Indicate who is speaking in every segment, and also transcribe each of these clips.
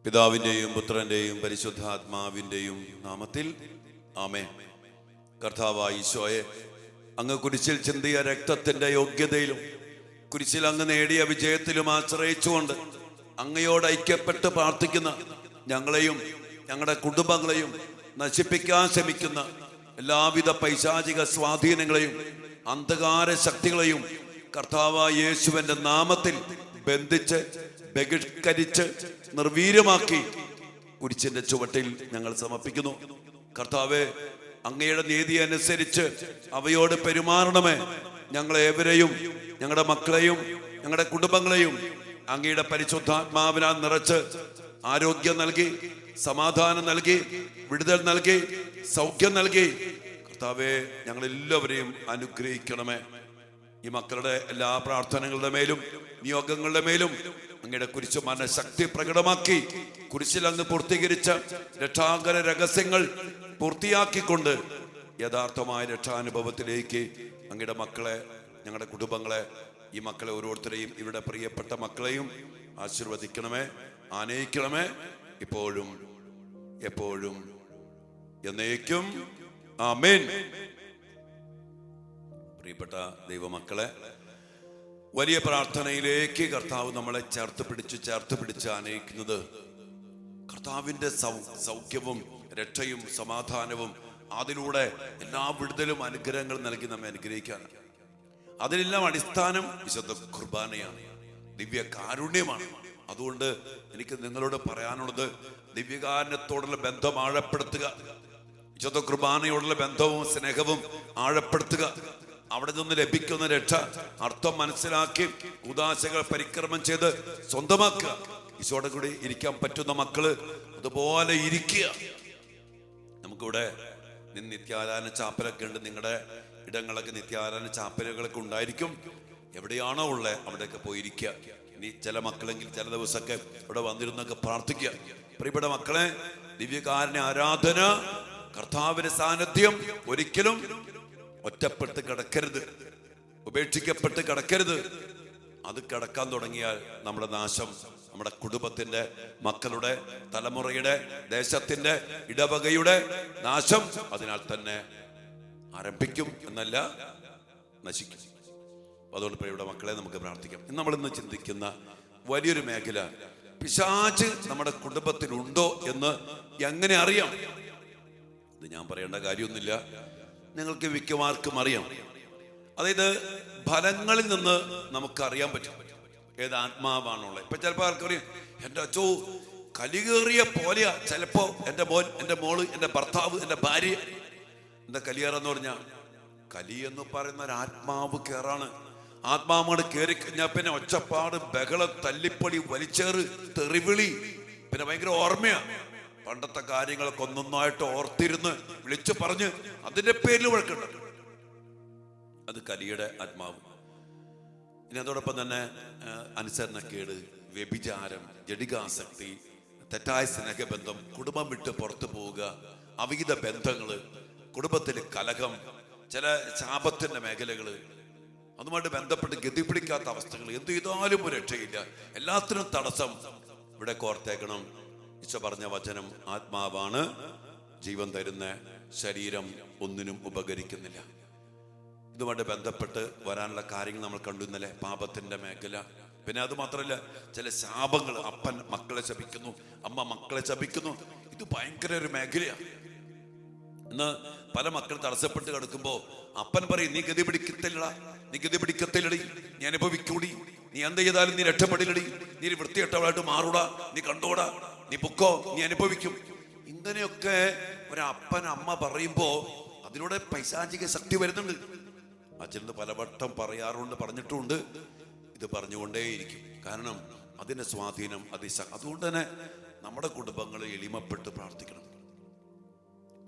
Speaker 1: പിതാവിൻ്റെയും പുത്രൻ്റെയും പരിശുദ്ധാത്മാവിൻ്റെയും നാമത്തിൽ ആമേൻ. കർത്താവായ ഈശോയെ, അങ്ങ് കുരിശിൽ ചിന്തിയ രക്തത്തിൻ്റെ യോഗ്യതയിലും കുരിശിൽ അങ്ങ് നേടിയ വിജയത്തിലും ആശ്രയിച്ചുകൊണ്ട് അങ്ങയോട് ഐക്യപ്പെട്ട് പ്രാർത്ഥിക്കുന്ന ഞങ്ങളെയും ഞങ്ങളുടെ കുടുംബങ്ങളെയും നശിപ്പിക്കാൻ ശ്രമിക്കുന്ന എല്ലാവിധ പൈശാചിക സ്വാധീനങ്ങളെയും അന്ധകാര ശക്തികളെയും കർത്താവായ യേശുവിൻ്റെ നാമത്തിൽ ബന്ധിച്ച് ബഹിഷ്കരിച്ച് നിർവീര്യമാക്കി കുരിശിന്റെ ചുവട്ടിൽ ഞങ്ങൾ സമർപ്പിക്കുന്നു. കർത്താവേ, അങ്ങയുടെ നീതി അനുസരിച്ച് അവയോട് പെരുമാറണമേ. ഞങ്ങളേവരെയും ഞങ്ങളുടെ മക്കളെയും ഞങ്ങളുടെ കുടുംബങ്ങളെയും അങ്ങയുടെ പരിശുദ്ധാത്മാവിനാൽ നിറച്ച് ആരോഗ്യം നൽകി, സമാധാനം നൽകി, വിടുതൽ നൽകി, സൗഖ്യം നൽകി കർത്താവേ ഞങ്ങളെല്ലാവരെയും അനുഗ്രഹിക്കണമേ. ഈ മക്കളുടെ എല്ലാ പ്രാർത്ഥനകളുടെ മേലും നിയോഗങ്ങളുടെ മേലും അങ്ങയുടെ കുരിശ് മനഃശക്തി പ്രകടമാക്കി കുരിശിൽ അങ്ങ് പൂർത്തീകരിച്ച രക്ഷാകര രഹസ്യങ്ങൾ പൂർത്തിയാക്കിക്കൊണ്ട് യഥാർത്ഥമായ രക്ഷാനുഭവത്തിലേക്ക് അങ്ങയുടെ മക്കളെ, ഞങ്ങളുടെ കുടുംബങ്ങളെ, ഈ മക്കളെ ഓരോരുത്തരെയും ഇവരുടെ പ്രിയപ്പെട്ട മക്കളെയും ആശീർവദിക്കണമേ, ആനയിക്കണമേ, ഇപ്പോഴും എപ്പോഴും എന്നേക്കും ആമേൻ. പ്രിയപ്പെട്ട ദൈവമക്കളെ, വലിയ പ്രാർത്ഥനയിലേക്ക് കർത്താവ് നമ്മളെ ചേർത്ത് പിടിച്ച് ആനയിക്കുന്നത് കർത്താവിൻ്റെ സൗഖ്യവും രക്ഷയും സമാധാനവും അതിലൂടെ എല്ലാ വിടുതലും അനുഗ്രഹങ്ങളും നൽകി നമ്മെ അനുഗ്രഹിക്കാനാണ്. അതിനെല്ലാം അടിസ്ഥാനം വിശുദ്ധ കുർബാനയാണ്, ദിവ്യ കാരുണ്യമാണ്. അതുകൊണ്ട് എനിക്ക് നിങ്ങളോട് പറയാനുള്ളത്, ദിവ്യകാരുണ്യത്തോടുള്ള ബന്ധം ആഴപ്പെടുത്തുക, വിശുദ്ധ കുർബാനയോടുള്ള ബന്ധവും സ്നേഹവും ആഴപ്പെടുത്തുക. അവിടെ നിന്ന് ലഭിക്കുന്ന രക്ഷ അർത്ഥം മനസ്സിലാക്കി ഉദാശകൾ പരിക്രമം ചെയ്ത് സ്വന്തമാക്കുക. ഈശോടെ കൂടി ഇരിക്കാൻ പറ്റുന്ന മക്കള് അതുപോലെ ഇരിക്കുക. നമുക്കിവിടെ നിത്യാരാധന ചാപ്പലൊക്കെ ഉണ്ട്. നിങ്ങളുടെ ഇടങ്ങളൊക്കെ നിത്യാരാധന ചാപ്പലുകളൊക്കെ ഉണ്ടായിരിക്കും. എവിടെയാണോ ഉള്ളത് അവിടെയൊക്കെ പോയിരിക്കുക. ഇനി ചില മക്കളെങ്കിൽ ചില ദിവസമൊക്കെ ഇവിടെ വന്നിരുന്നൊക്കെ പ്രാർത്ഥിക്കുക. പ്രിയപ്പെട്ട മക്കളെ, ദിവ്യകാരുണ്യ ആരാധന, കർത്താവിന്റെ സാന്നിധ്യം ഒരിക്കലും ഒറ്റപ്പെട്ട് കിടക്കരുത്, ഉപേക്ഷിക്കപ്പെട്ട് കിടക്കരുത്. അത് കിടക്കാൻ തുടങ്ങിയാൽ നമ്മുടെ നാശം നമ്മുടെ കുടുംബത്തിന്റെ, മക്കളുടെ, തലമുറയുടെ, ദേശത്തിന്റെ, ഇടവകയുടെ നാശം അതിനാൽ തന്നെ ആരംഭിക്കും എന്നല്ല, നശിക്കും. അതുകൊണ്ട് പ്രിയപ്പെട്ട മക്കളെ, നമുക്ക് പ്രാർത്ഥിക്കാം. നമ്മളിന്ന് ചിന്തിക്കുന്ന വലിയൊരു മേഖല, പിശാച് നമ്മുടെ കുടുംബത്തിലുണ്ടോ എന്ന് എങ്ങനെ അറിയാം? ഇത് ഞാൻ പറയേണ്ട കാര്യമൊന്നുമില്ല, നിങ്ങൾക്ക് മിക്കവാർക്കും അറിയാം. അതായത് ഫലങ്ങളിൽ നിന്ന് നമുക്കറിയാൻ പറ്റും ഏത് ആത്മാവാണുള്ളത്. ഇപ്പൊ ചിലപ്പോൾ ആൾക്കറിയാം, എൻ്റെ അച്ചോ കലികേറിയ പോലെയാ ചിലപ്പോ എൻ്റെ മോൻ, എൻ്റെ മോള്, എൻ്റെ ഭർത്താവ്, എൻ്റെ ഭാര്യ. എന്താ കലിയേറെന്ന് പറഞ്ഞാൽ, കലി എന്ന് പറയുന്ന ഒരു ആത്മാവ് കയറാണ്. ആത്മാവോട് കയറി കഴിഞ്ഞാൽ പിന്നെ ഒച്ചപ്പാട്, ബഹളം, തല്ലിപ്പൊളി, വലിച്ചേറ്, തെറിവിളി, പിന്നെ ഭയങ്കര ഓർമ്മയാ. പണ്ടത്തെ കാര്യങ്ങളൊക്കെ ഒന്നൊന്നായിട്ട് ഓർത്തിരുന്ന് വിളിച്ചു പറഞ്ഞ് അതിന്റെ പേരിൽ വഴക്കുണ്ട്. അത് കലിയുടെ ആത്മാവ്. ഇനി അതോടൊപ്പം തന്നെ അനുസരണക്കേട്, വ്യഭിചാരം, ജഡികാസക്തി, തെറ്റായ സ്നേഹബന്ധം, കുടുംബം വിട്ട് പുറത്തു പോവുക, അവിഹിത ബന്ധങ്ങള്, കുടുംബത്തിലെ കലഹം, ചില ശാപത്തിന്റെ മേഖലകള്, അതുമായിട്ട് ബന്ധപ്പെട്ട് ഗതി പിടിക്കാത്ത അവസ്ഥകൾ, എന്ത് ചെയ്താലും ഒരു രക്ഷയില്ല, എല്ലാത്തിനും തടസ്സം. ഇവിടെ കോർത്തേക്കണം, ഈശോ പറഞ്ഞ വചനം, ആത്മാവാണ് ജീവൻ തരുന്ന, ശരീരം ഒന്നിനും ഉപകരിക്കുന്നില്ല. ഇതുമായിട്ട് ബന്ധപ്പെട്ട് വരാനുള്ള കാര്യങ്ങൾ നമ്മൾ കണ്ടു ഇന്നലെ. പാപത്തിന്റെ മേഖല, പിന്നെ അത് മാത്രമല്ല ചില ശാപങ്ങൾ. അപ്പൻ മക്കളെ ശപിക്കുന്നു, അമ്മ മക്കളെ ശപിക്കുന്നു. ഇത് ഭയങ്കര ഒരു മേഖലയാണ്. ഇന്ന് പല മക്കൾ തടസ്സപ്പെട്ട് കിടക്കുമ്പോ അപ്പൻ പറയും, നീ ഗതി പിടിക്കത്തില്ലടാ, നീ ഗതി പിടിക്കത്തില്ലടി, നീ അനുഭവിക്കൂടി, നീ എന്ത് ചെയ്താലും നീ രക്ഷപ്പെടില്ലടി, നീ വൃത്തികെട്ടവളായിട്ട് മാറൂടാ, നീ കണ്ടോടാ, നീ പൊക്കോ, നീ അനുഭവിക്കും. ഇങ്ങനെയൊക്കെ ഒരപ്പൻ അമ്മ പറയുമ്പോ അതിലൂടെ പൈശാചിക ശക്തി വരുന്നുണ്ട്. അച്ഛന് പലവട്ടം പറയാറുണ്ട്, പറഞ്ഞിട്ടുമുണ്ട്. ഇത് പറഞ്ഞുകൊണ്ടേയിരിക്കും. കാരണം അതിന്റെ സ്വാധീനം അതുകൊണ്ട് തന്നെ നമ്മുടെ കുടുംബങ്ങളെ എളിമപ്പെട്ട് പ്രാർത്ഥിക്കണം.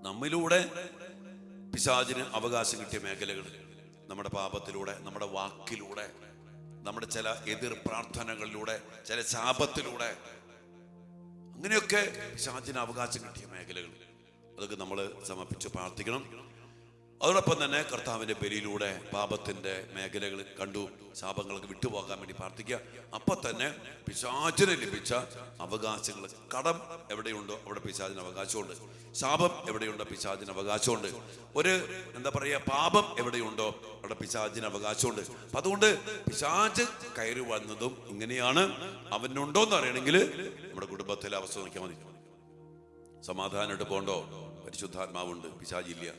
Speaker 1: നമ്മിലൂടെ പിശാചിന് അവകാശം കിട്ടിയ മേഖലകൾ, നമ്മുടെ പാപത്തിലൂടെ, നമ്മുടെ വാക്കിലൂടെ, നമ്മുടെ ചില എതിർ പ്രാർത്ഥനകളിലൂടെ, ചില ശാപത്തിലൂടെ, അങ്ങനെയൊക്കെ പിശാചിന് അവകാശം കിട്ടിയ മേഖലകൾ, അതൊക്കെ നമ്മൾ സമർപ്പിച്ച് പ്രാർത്ഥിക്കണം. അതോടൊപ്പം തന്നെ കർത്താവിൻ്റെ ബലിയിലൂടെ പാപത്തിൻ്റെ മേഖലകൾ കണ്ടു, ശാപങ്ങൾക്ക് വിട്ടുപോകാൻ വേണ്ടി പ്രാർത്ഥിക്കുക. അപ്പം തന്നെ പിശാചിന് ലഭിച്ച അവകാശങ്ങൾ, കടം എവിടെയുണ്ടോ അവിടെ പിശാചിന് അവകാശമുണ്ട്, ശാപം എവിടെയുണ്ടോ പിശാചിന് അവകാശമുണ്ട്, ഒരു എന്താ പറയുക പാപം എവിടെയുണ്ടോ അവിടെ പിശാചിന് അവകാശമുണ്ട്. അപ്പം അതുകൊണ്ട് പിശാച് കയറി വന്നതും ഇങ്ങനെയാണ്. അവനുണ്ടോന്ന് അറിയണമെങ്കിൽ നമ്മുടെ കുടുംബത്തിലെ അവസ്ഥ നോക്കിയാൽ മതി. സമാധാനമായിട്ട് പോകണ്ടോ? പരിശുദ്ധാത്മാവുണ്ട്, പിശാചില്ല.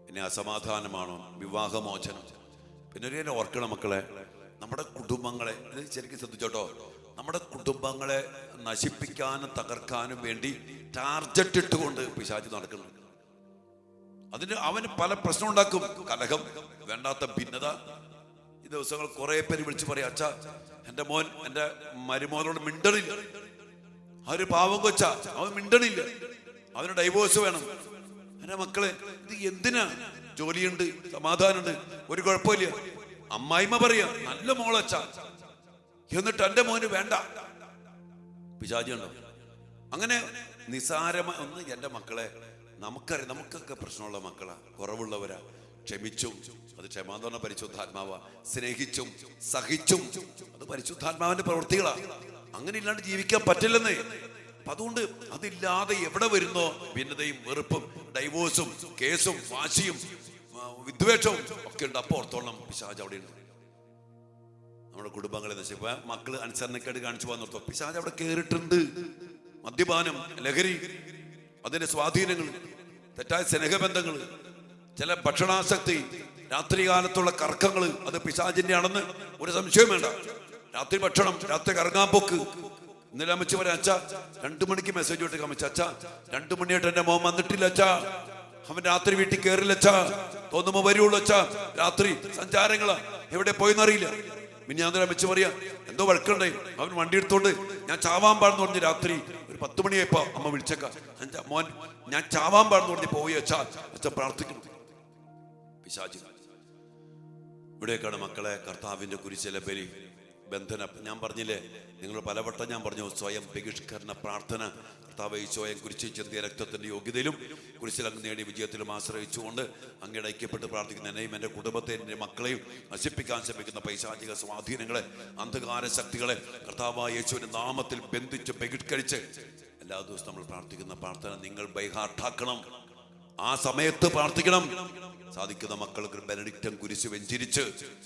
Speaker 1: പിന്നെ അസമാധാനമാണോ? വിവാഹമോചനം. പിന്നെ ഒരു ഓർക്കണം മക്കളെ, നമ്മുടെ കുടുംബങ്ങളെ ഇത് ശരിക്കും ശ്രദ്ധിച്ചോട്ടോ, നമ്മുടെ കുടുംബങ്ങളെ നശിപ്പിക്കാനും തകർക്കാനും വേണ്ടി ടാർജറ്റ് ഇട്ടുകൊണ്ട് പിശാച് നടക്കുന്നുണ്ട്. അതിന് അവന് പല പ്രശ്നം ഉണ്ടാക്കും. കലഹം, വേണ്ടാത്ത ഭിന്നത. ഈ ദിവസങ്ങൾ കുറെ പേര് വിളിച്ച് പറയാം, അച്ഛാ എൻ്റെ മോൻ എൻ്റെ മരുമോനോട് മിണ്ടണില്ല, ആ ഒരു പാവം കൊച്ച, അവൻ മിണ്ടണില്ല, അവന് ഡൈവോഴ്സ് വേണം. എൻ്റെ മക്കളെ ഇത് എന്തിനാ? ജോലിയുണ്ട്, സമാധാനമുണ്ട്, ഒരു കുഴപ്പമില്ല. അമ്മായിമ്മ പറയാ നല്ല മോളച്ച, എന്നിട്ട് എൻ്റെ മോന് വേണ്ട. പിശാചി ഉണ്ടോ? അങ്ങനെ നിസാരമായ ഒന്ന്. എൻ്റെ മക്കളെ നമുക്കറിയാം, നമുക്കൊക്കെ പ്രശ്നമുള്ള മക്കളാ, കുറവുള്ളവരാ. ക്ഷമിച്ചും, അത് ക്ഷമാന്ന് പറഞ്ഞ പരിശുദ്ധാത്മാവാ. സ്നേഹിച്ചും സഹിച്ചും, അത് പരിശുദ്ധാത്മാവിന്റെ പ്രവൃത്തികളാ. അങ്ങനെ ഇല്ലാണ്ട് ജീവിക്കാൻ പറ്റില്ലെന്നേ. അപ്പൊ അതുകൊണ്ട് അതില്ലാതെ എവിടെ വരുന്നോ ഭിന്നതയും വെറുപ്പും ഡൈവോഴ്സും കേസും വാശിയും വിദ്വേഷവും ഒക്കെ ഉണ്ട്. അപ്പോൾ ഓർത്തോളം പിശാച് അവിടെ ഉണ്ട്. നമ്മുടെ കുടുംബങ്ങളെ നശിപ്പ മക്കള് അനുസരണക്കേട് കാണിച്ചു പോകാൻ നിർത്തും, പിശാച് അവിടെ കേറിയിട്ടുണ്ട്. മദ്യപാനം, ലഹരി, അതിന്റെ സ്വാധീനങ്ങൾ, തെറ്റായ സ്നേഹബന്ധങ്ങൾ, ചില ഭക്ഷണാസക്തി, രാത്രികാലത്തുള്ള കറക്കങ്ങൾ, അത് പിശാചിന്റെ ആണെന്ന് ഒരു സംശയം വേണ്ട. രാത്രി ഭക്ഷണം, രാത്രി കറങ്ങാൻ പോക്ക്. ഇന്നലെ അമ്മച്ചി പറയാം, അച്ഛാ 2 മണിക്ക് മെസ്സേജ് വിട്ട് അമ്മച്ച, അച്ഛാ 2 മണിയായിട്ട് എൻ്റെ മോൻ വന്നിട്ടില്ല അച്ഛാ, അവൻ രാത്രി വീട്ടിൽ കയറില്ല അച്ഛാ, തോന്നുമ്പോ വരുള്ളൂ അച്ഛാ, രാത്രി സഞ്ചാരങ്ങളാ, എവിടെ പോയെന്നറിയില്ല. പിന്നെ ഞാൻ അമ്മച്ചി പറയാ, എന്തോ വഴക്കുണ്ടായി, അവൻ വണ്ടി എടുത്തോണ്ട് ഞാൻ ചാവാൻ പാടെന്ന് പറഞ്ഞ് രാത്രി ഒരു 10 മണിയായപ്പോ അമ്മ വിളിച്ചേക്കാം, മോൻ ഞാൻ ചാവാൻ പാടെന്ന് പറഞ്ഞ് പോയി അച്ഛാ, അച്ഛൻ പ്രാർത്ഥിക്കുന്നു. പിശാച് ഇവിടേക്കാണ് മക്കളെ കർത്താവിന്റെ കുരിശിലെ ബലി ബന്ധന. ഞാൻ പറഞ്ഞില്ലേ, നിങ്ങൾ പലവട്ടം ഞാൻ പറഞ്ഞു, സ്വയം ബഹിഷ്കരണ പ്രാർത്ഥന. കർത്താവ് ഈശോയെ കുരിശിൽ ചിന്തിയ രക്തത്തിന്റെ യോഗ്യതയിലും കുരിശിൽ അങ്ങ് നേടിയ വിജയത്തിലും ആശ്രയിച്ചുകൊണ്ട് അങ്ങയുടെ ഐക്യപ്പെട്ട് പ്രാർത്ഥിക്കുന്ന എന്നെയും എൻ്റെ കുടുംബത്തെ, എൻ്റെ മക്കളെയും നശിപ്പിക്കാൻ ശ്രമിക്കുന്ന പൈശാചിക സ്വാധീനങ്ങളെ, അന്ധകാര ശക്തികളെ കർത്താവായ യേശുവിന്റെ നാമത്തിൽ ബന്ധിച്ച് ബഹിഷ്കരിച്ച് എല്ലാ ദിവസവും നമ്മൾ പ്രാർത്ഥിക്കുന്ന പ്രാർത്ഥന നിങ്ങൾ ബൈഹാർട്ടാക്കണം. ആ സമയത്ത് പ്രാർത്ഥിക്കണം. സാധിക്കുന്ന മക്കൾക്ക് ബെനഡിക്റ്റൻ കുരിശ് വെഞ്ചരിച്ച്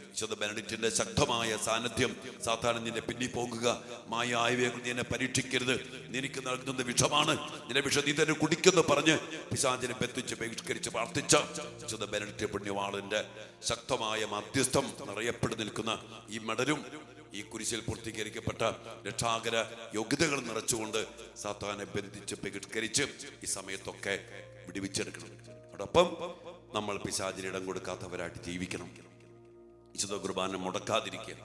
Speaker 1: വിശുദ്ധ ബെനഡിക്റ്റിന്റെ ശക്തമായ സാന്നിധ്യം, സാധാരണ നിന്നെ പിന്നി പോകുക, മായായവയെ നിന്നെ പരീക്ഷിക്കരുത്, നിനക്ക് നൽകുന്നത് വിഷമാണ്, നിന്റെ വിഷം നീ തന്നെ കുടിക്കുന്നു പറഞ്ഞ് പിശാചിനെ ബന്ധിച്ച് ബഹിഷ്കരിച്ച് പ്രാർത്ഥിച്ച വിശുദ്ധ ബെനഡിക്റ്റ് പുണ്യവാളന്റെ ശക്തമായ മധ്യസ്ഥം നിറയപ്പെട്ടു നിൽക്കുന്ന ഈ മെഡലും ഈ കുരിശിൽ പൂർത്തീകരിക്കപ്പെട്ട രക്ഷാകര യോഗ്യതകൾ നിറച്ചുകൊണ്ട് സാത്താനെ ബന്ധിച്ച് ബഹിഷ്കരിച്ച് ഈ സമയത്തൊക്കെ വിടുവിച്ചെടുക്കണം. അതോടൊപ്പം നമ്മൾ പിശാചിന് ഇടം കൊടുക്കാത്തവരായിട്ട് ജീവിക്കണം. വിശുദ്ധ കുർബാന മുടക്കാതിരിക്കുക,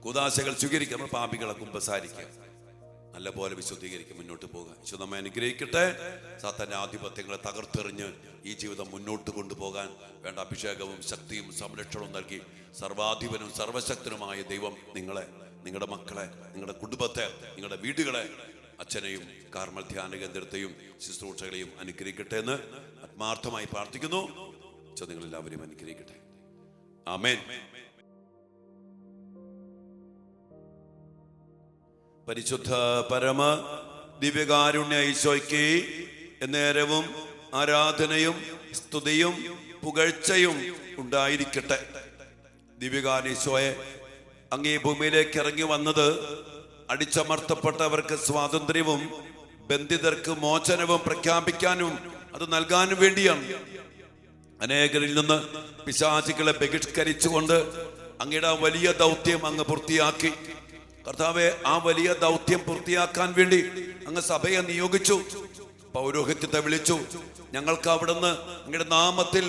Speaker 1: കൂദാശകൾ സ്വീകരിക്കുക, നമ്മൾ പാപികളെ കുമ്പസാരിക്കുക, നല്ല പോലെ വിശുദ്ധീകരിക്കുക, മുന്നോട്ട് പോകുക. വിശുദ്ധ നമ്മെ അനുഗ്രഹിക്കട്ടെ. സാത്താന്റെ ആധിപത്യങ്ങളെ തകർത്തെറിഞ്ഞ് ഈ ജീവിതം മുന്നോട്ട് കൊണ്ടുപോകാൻ വേണ്ട അഭിഷേകവും ശക്തിയും സംരക്ഷണവും നൽകി സർവാധിപനും സർവശക്തനുമായ ദൈവം നിങ്ങളെ, നിങ്ങളുടെ മക്കളെ, നിങ്ങളുടെ കുടുംബത്തെ, നിങ്ങളുടെ വീടുകളെ, അച്ഛനെയും കാർമൽ ധ്യാന കേന്ദ്രത്തെയും ശുശ്രൂഷകളെയും അനുഗ്രഹിക്കട്ടെ എന്ന് ആത്മാർത്ഥമായി പ്രാർത്ഥിക്കുന്നു. നിങ്ങളെല്ലാവരെയും അനുഗ്രഹിക്കട്ടെ. ആമേൻ. പരിശുദ്ധ പരമ ദിവ്യകാരുണ്യ ഈശോയ്ക്ക് എന്നേരവും ആരാധനയും സ്തുതിയും പുകഴ്ചയും ഉണ്ടായിരിക്കട്ടെ. ദിവ്യകാരുണ്യ ഈശോയെ, അങ്ങേ ഭൂമിയിലേക്ക് ഇറങ്ങി വന്നത് അടിച്ചമർത്തപ്പെട്ടവർക്ക് സ്വാതന്ത്ര്യവും ബന്ധിതർക്ക് മോചനവും പ്രഖ്യാപിക്കാനും അത് നൽകാനും വേണ്ടിയാണ്. അനേകരിൽ നിന്ന് പിശാചികളെ ബഹിഷ്കരിച്ചുകൊണ്ട് അങ്ങയുടെ വലിയ ദൗത്യം അങ്ങ് പൂർത്തിയാക്കി. കർത്താവെ, ആ വലിയ ദൗത്യം പൂർത്തിയാക്കാൻ വേണ്ടി അങ്ങ് സഭയെ നിയോഗിച്ചു, പൗരോഹിത്യത്തെ വിളിച്ചു. ഞങ്ങൾക്ക് അവിടുന്ന് അങ്ങയുടെ നാമത്തിൽ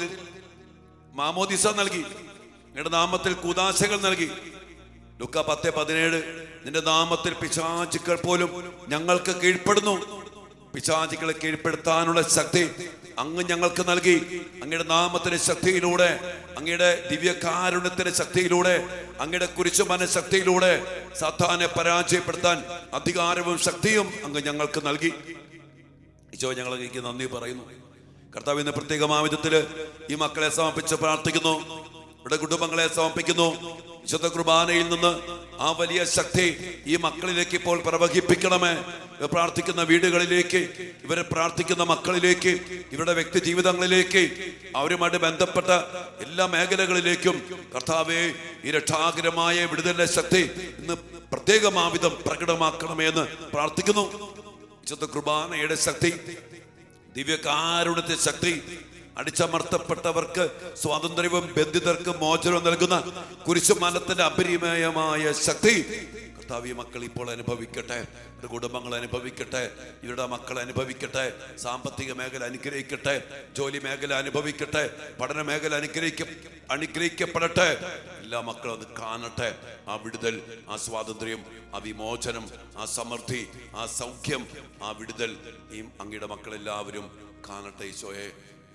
Speaker 1: മാമോദിസ നൽകി, അങ്ങയുടെ നാമത്തിൽ കൂദാശകൾ നൽകി. ലൂക്കാ 10:17 നിന്റെ നാമത്തിൽ പിശാചുക്കൾ പോലും ഞങ്ങൾക്ക് കീഴ്പ്പെടുന്നു. പിശാചുക്കളെ കീഴ്പ്പെടുത്താനുള്ള ശക്തി അങ്ങ് ഞങ്ങൾക്ക് നൽകി. അങ്ങയുടെ നാമത്തിന്റെ ശക്തിയിലൂടെ, അങ്ങയുടെ ദിവ്യകാരുണ്യത്തിന്റെ ശക്തിയിലൂടെ, അങ്ങയുടെ കുരിശുമരണ ശക്തിയിലൂടെ സാത്താനെ പരാജയപ്പെടുത്താൻ അധികാരവും ശക്തിയും അങ്ങ് ഞങ്ങൾക്ക് നൽകി. ഈശോ, ഞങ്ങൾ അങ്ങേക്ക് നന്ദി പറയുന്നു. കർത്താവ് ഇന്ന് പ്രത്യേകമായ വിധത്തില് ഈ മക്കളെ സമർപ്പിച്ച് പ്രാർത്ഥിക്കുന്നു, ഇവിടെ കുടുംബങ്ങളെ സമർപ്പിക്കുന്നു. വിശുദ്ധ കുർബാനയിൽ നിന്ന് ആ വലിയ ശക്തി ഈ മക്കളിലേക്ക് ഇപ്പോൾ പ്രവഹിപ്പിക്കണമേ. പ്രാർത്ഥിക്കുന്ന വീടുകളിലേക്ക്, ഇവരെ പ്രാർത്ഥിക്കുന്ന മക്കളിലേക്ക്, ഇവരുടെ വ്യക്തി ജീവിതങ്ങളിലേക്ക്, അവരുമായിട്ട് ബന്ധപ്പെട്ട എല്ലാ മേഖലകളിലേക്കും കർത്താവേ ഈ രക്ഷാകരമായ വിടുതലിന്റെ ശക്തി ഇന്ന് പ്രത്യേകമാവിധം പ്രകടമാക്കണമേ എന്ന് പ്രാർത്ഥിക്കുന്നു. വിശുദ്ധ കുർബാനയുടെ ശക്തി, ദിവ്യകാരുണ്യത്തിന്റെ ശക്തി, അടിച്ചമർത്തപ്പെട്ടവർക്ക് സ്വാതന്ത്ര്യവും ബന്ധിതർക്ക് മോചനവും നൽകുന്ന കുരിശുമരണത്തിന്റെ അപരിമയമായ ശക്തി കർത്താവ് ഈ മക്കൾ ഇപ്പോൾ അനുഭവിക്കട്ടെ, കുടുംബങ്ങൾ അനുഭവിക്കട്ടെ, ഇവരുടെ മക്കൾ അനുഭവിക്കട്ടെ, സാമ്പത്തിക മേഖല അനുഗ്രഹിക്കട്ടെ, ജോലി മേഖല അനുഭവിക്കട്ടെ, പഠന മേഖല അനുഗ്രഹിക്കപ്പെടട്ടെ. എല്ലാ മക്കളും അത് കാണട്ടെ. ആ വിടുതൽ, ആ സ്വാതന്ത്ര്യം, ആ വിമോചനം, ആ സമൃദ്ധി, ആ സൗഖ്യം, ആ വിടുതൽ ഈ അങ്ങയുടെ മക്കളെല്ലാവരും കാണട്ടെ ഈശോയെ.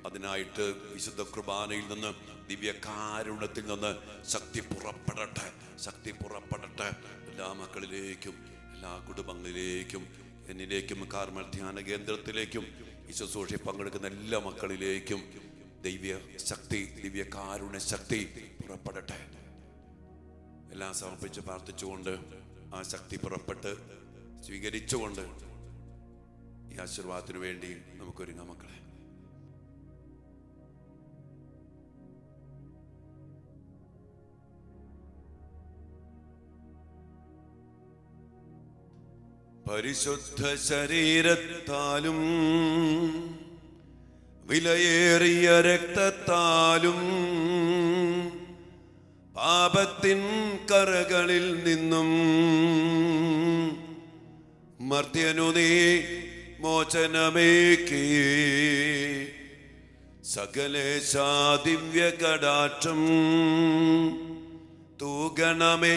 Speaker 1: അതിനായിട്ട് വിശുദ്ധ കുർബാനയിൽ നിന്ന്, ദിവ്യകാരുണ്യത്തിൽ നിന്ന് ശക്തി പുറപ്പെടട്ടെ, ശക്തി പുറപ്പെടട്ടെ. എല്ലാ മക്കളിലേക്കും, എല്ലാ കുടുംബങ്ങളിലേക്കും, എന്നിലേക്കും, കാർമൽ ധ്യാന കേന്ദ്രത്തിലേക്കും, ഈ ശുശ്രൂഷയിൽ പങ്കെടുക്കുന്ന എല്ലാ മക്കളിലേക്കും ദിവ്യ ശക്തി, ദിവ്യകാരുണ്യ ശക്തി പുറപ്പെടട്ടെ. എല്ലാം സമർപ്പിച്ച് പ്രാർത്ഥിച്ചുകൊണ്ട് ആ ശക്തി പുറപ്പെട്ട് സ്വീകരിച്ചുകൊണ്ട് ഈ ആശീർവാദത്തിനു വേണ്ടി നമുക്കൊരുങ്ങാം മക്കളെ. പരിശുദ്ധ ശരീരത്താലും വിലയേറിയ രക്തത്താലും പാപത്തിൻ കറകളിൽ നിന്നും മർത്യനു നീ മോചനമേകി സകലേശാ ദിവ്യ കടാക്ഷം തൂഗണമേ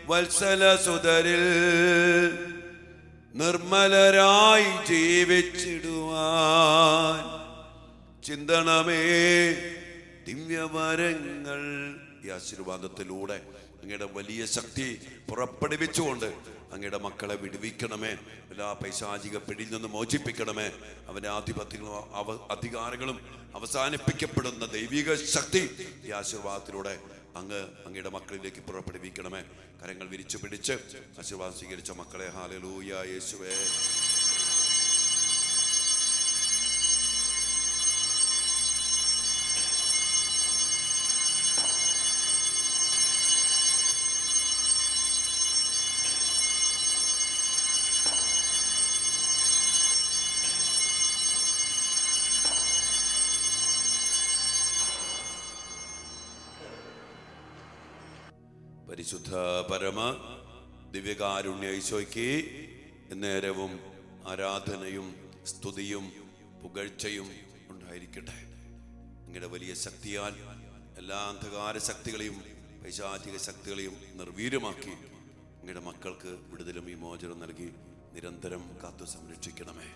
Speaker 1: വത്സല സുതരിൽ നിർമ്മലരായി ജീവിച്ചിടുവാൻ ചിന്തണമേ ദിവ്യവരങ്ങൾ. ഈ ആശീർവാദത്തിലൂടെ അങ്ങയുടെ വലിയ ശക്തി പുറപ്പെടുവിച്ചുകൊണ്ട് അങ്ങയുടെ മക്കളെ വിടുവിക്കണമേ. എല്ലാ പൈശാചിക പിടിയിൽ നിന്ന് മോചിപ്പിക്കണമേ. അവന്റെ ആധിപത്യങ്ങളും അധികാരങ്ങളും അവസാനിപ്പിക്കപ്പെടുന്ന ദൈവിക ശക്തി ഈ ആശീർവാദത്തിലൂടെ അങ്ങയുടെ മക്കളിലേക്ക് പുറപ്പെടുവിക്കണമേ. കരങ്ങൾ വിരിച്ചു പിടിച്ച് ആശീർവാദം സ്വീകരിച്ച മക്കളെ ഹല്ലേലൂയ യേശുവേ. പരിശുദ്ധ പരമ ദിവ്യകാരുണ്യ ഈശോയ്ക്ക് നേരവും ആരാധനയും സ്തുതിയും പുകഴ്ചയും ഉണ്ടായിരിക്കട്ടെ. അങ്ങയുടെ വലിയ ശക്തിയാൽ എല്ലാ അന്ധകാര ശക്തികളെയും പൈശാചിക ശക്തികളെയും നിർവീര്യമാക്കി അങ്ങയുടെ മക്കൾക്ക് വിടുതലും വിമോചനം നൽകി നിരന്തരം കാത്തു സംരക്ഷിക്കണമേ.